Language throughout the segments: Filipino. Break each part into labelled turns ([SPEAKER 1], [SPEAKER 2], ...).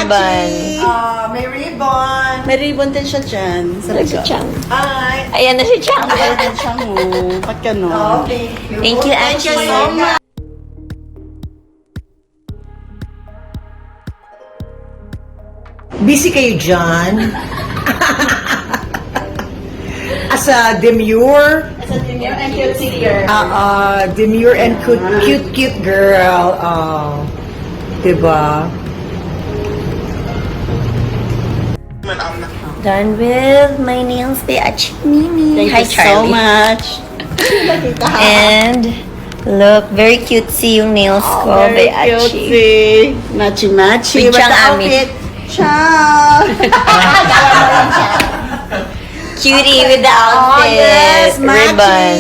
[SPEAKER 1] ribbon.
[SPEAKER 2] May ribbon.
[SPEAKER 3] May ribbon din siya dyan.
[SPEAKER 1] Ano si Chang?
[SPEAKER 2] Ay.
[SPEAKER 1] Ayan na si Chang.
[SPEAKER 3] Ayan din siya mo. Ba't gano'n?
[SPEAKER 2] Oh, thank you.
[SPEAKER 1] Thank you,
[SPEAKER 2] Thank you
[SPEAKER 1] Ashley.
[SPEAKER 2] so much. Busy kayo dyan? As a demure,
[SPEAKER 3] Sa junior and cute girl.
[SPEAKER 2] demure and cute girl. Diba?
[SPEAKER 1] Done with my nails by Achi Mimi.
[SPEAKER 3] Thank
[SPEAKER 1] Hi,
[SPEAKER 3] you so
[SPEAKER 1] Charlie.
[SPEAKER 3] much.
[SPEAKER 1] And look, very cutesy yung nails ko by
[SPEAKER 3] Very
[SPEAKER 1] Achi.
[SPEAKER 3] cute. Matchy-matchy.
[SPEAKER 1] With
[SPEAKER 3] With
[SPEAKER 1] Chang
[SPEAKER 3] the
[SPEAKER 1] Ami.
[SPEAKER 3] outfit. Chang!
[SPEAKER 1] Cutie with the outfit. Ribbon.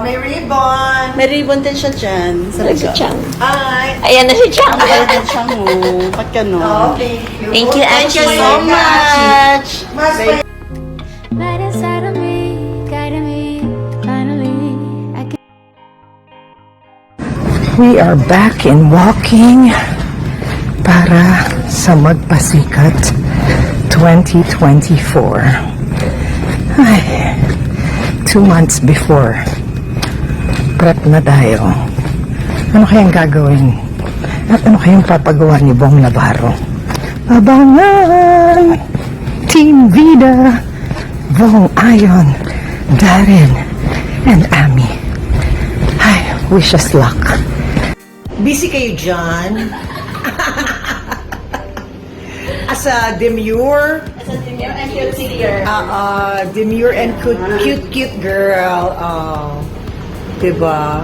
[SPEAKER 2] May ribbon.
[SPEAKER 3] May ribbon din siya dyan.
[SPEAKER 1] Ano si Chang?
[SPEAKER 2] Ay.
[SPEAKER 1] Ayan na si Chang.
[SPEAKER 3] Ayan din siya mo. Ba't gano'n?
[SPEAKER 2] Oh, thank you.
[SPEAKER 1] Thank you,
[SPEAKER 3] Thank you
[SPEAKER 1] Ashley.
[SPEAKER 3] so much.
[SPEAKER 2] Mas
[SPEAKER 4] Right inside of me, guiding me, finally, I can.
[SPEAKER 2] We are back in walking para sa Magpasikat 2024. Ay, 2 months before. Prep na tayo. Ano kayang gagawin? At ano kayang papagawa ni Bong Navarro? Abangan! Team Vida, Bong Ayon, Darren, and Ami. Ay, wish us luck. Busy kayo dyan? As a demure,
[SPEAKER 3] Sa junior and cute girl.
[SPEAKER 2] demure and cute girl. Diba?